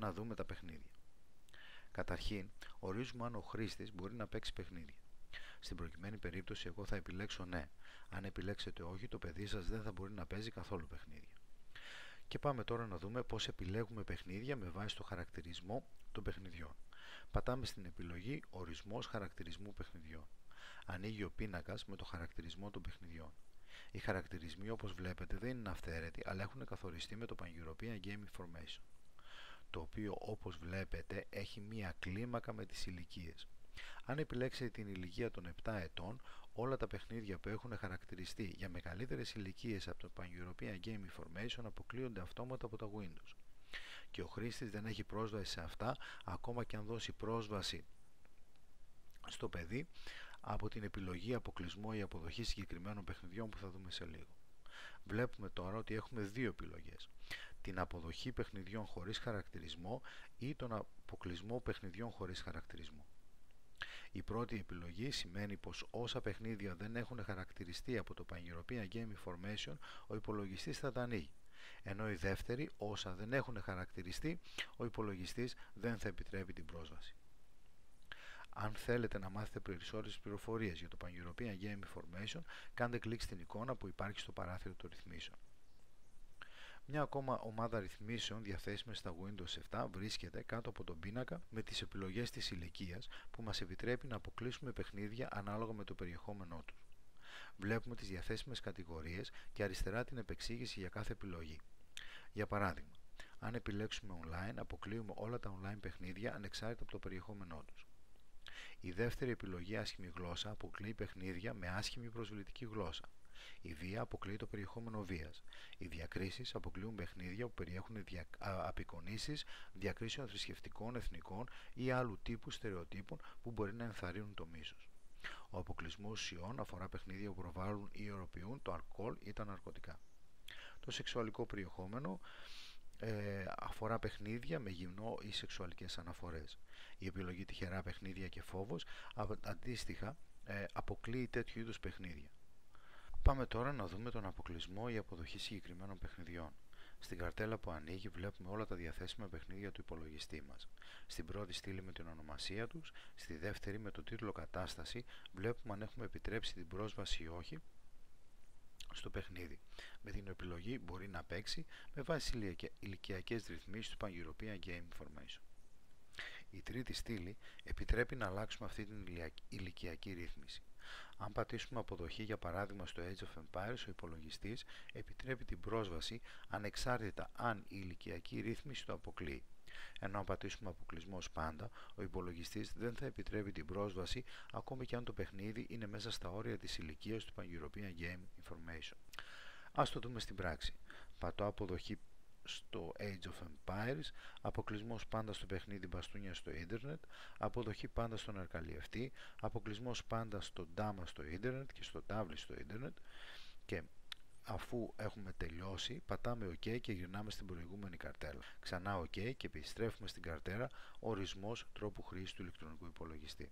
να δούμε τα παιχνίδια. Καταρχήν, ορίζουμε αν ο χρήστης μπορεί να παίξει παιχνίδια. Στην προκειμένη περίπτωση, εγώ θα επιλέξω ναι. Αν επιλέξετε όχι, το παιδί σας δεν θα μπορεί να παίζει καθόλου παιχνίδια. Και πάμε τώρα να δούμε πώς επιλέγουμε παιχνίδια με βάση το χαρακτηρισμό των παιχνιδιών. Πατάμε στην επιλογή Ορισμός χαρακτηρισμού παιχνιδιών. Ανοίγει ο πίνακας με το χαρακτηρισμό των παιχνιδιών. Οι χαρακτηρισμοί, όπως βλέπετε, δεν είναι αυθαίρετοι, αλλά έχουν καθοριστεί με το Pan-European Game Information, το οποίο, όπως βλέπετε, έχει μία κλίμακα με τις ηλικίες. Αν επιλέξετε την ηλικία των 7 ετών, όλα τα παιχνίδια που έχουν χαρακτηριστεί για μεγαλύτερες ηλικίες από το Pan-European Game Information αποκλείονται αυτόματα από τα Windows. Και ο χρήστης δεν έχει πρόσβαση σε αυτά, ακόμα και αν δώσει πρόσβαση στο παιδί από την επιλογή αποκλεισμό ή αποδοχή συγκεκριμένων παιχνιδιών που θα δούμε σε λίγο. Βλέπουμε τώρα ότι έχουμε δύο επιλογές. Την αποδοχή παιχνιδιών χωρίς χαρακτηρισμό ή τον αποκλεισμό παιχνιδιών χωρίς χαρακτηρισμό. Η πρώτη επιλογή σημαίνει πως όσα παιχνίδια δεν έχουν χαρακτηριστεί από το Pan-European Game Information, ο υπολογιστής θα τα ανοίγει. Ενώ η δεύτερη, όσα δεν έχουν χαρακτηριστεί, ο υπολογιστής δεν θα επιτρέπει την πρόσβαση. Αν θέλετε να μάθετε περισσότερες πληροφορίες για το Pan-European Game Information, κάντε κλικ στην εικόνα που υπάρχει στο παράθυρο των ρυθμίσεων. Μια ακόμα ομάδα ρυθμίσεων διαθέσιμη στα Windows 7 βρίσκεται κάτω από τον πίνακα με τις επιλογές της ηλικίας που μας επιτρέπει να αποκλείσουμε παιχνίδια ανάλογα με το περιεχόμενό τους. Βλέπουμε τις διαθέσιμες κατηγορίες και αριστερά την επεξήγηση για κάθε επιλογή. Για παράδειγμα, αν επιλέξουμε online, αποκλείουμε όλα τα online παιχνίδια ανεξάρτητα από το περιεχόμενό τους. Η δεύτερη επιλογή άσχημη γλώσσα αποκλείει παιχνίδια με άσχημη προσβλητική γλώσσα. Η βία αποκλείει το περιεχόμενο βίας. Οι διακρίσεις αποκλείουν παιχνίδια που περιέχουν απεικονίσεις διακρίσεων θρησκευτικών, εθνικών ή άλλου τύπου στερεοτύπων που μπορεί να ενθαρρύνουν το μίσος. Ο αποκλεισμός ουσιών αφορά παιχνίδια που προβάλλουν ή υλοποιούν το αλκοόλ ή τα ναρκωτικά. Το σεξουαλικό περιεχόμενο αφορά παιχνίδια με γυμνό ή σεξουαλικές αναφορές. Η επιλογή τυχερά παιχνίδια και φόβος αντίστοιχα αποκλείει τέτοιου είδους παιχνίδια. Πάμε τώρα να δούμε τον αποκλεισμό ή αποδοχή συγκεκριμένων παιχνιδιών. Στην καρτέλα που ανοίγει βλέπουμε όλα τα διαθέσιμα παιχνίδια του υπολογιστή μας. Στην πρώτη στήλη με την ονομασία τους, στη δεύτερη με το τίτλο κατάσταση βλέπουμε αν έχουμε επιτρέψει την πρόσβαση ή όχι στο παιχνίδι. Με την επιλογή μπορεί να παίξει με βάση ηλικιακές ρυθμίσεις του Pan-European Game Information. Η τρίτη στήλη επιτρέπει να αλλάξουμε αυτή την ηλικιακή ρύθμιση. Αν πατήσουμε αποδοχή για παράδειγμα στο Age of Empires, ο υπολογιστής επιτρέπει την πρόσβαση ανεξάρτητα αν η ηλικιακή ρύθμιση το αποκλείει. Ενώ αν πατήσουμε αποκλεισμό πάντα, ο υπολογιστής δεν θα επιτρέπει την πρόσβαση ακόμη και αν το παιχνίδι είναι μέσα στα όρια της ηλικίας του Pan-European Game Information. Ας το δούμε στην πράξη. Πατώ αποδοχή στο Age of Empires, αποκλεισμός πάντα στο παιχνίδι μπαστούνια στο ίντερνετ, αποδοχή πάντα στον αρκαλιευτή, αποκλεισμός πάντα στο ντάμα στο ίντερνετ και στο τάβλι στο ίντερνετ, και αφού έχουμε τελειώσει πατάμε OK και γυρνάμε στην προηγούμενη καρτέλα. Ξανά OK και επιστρέφουμε στην καρτέλα Ορισμός τρόπου χρήσης του ηλεκτρονικού υπολογιστή.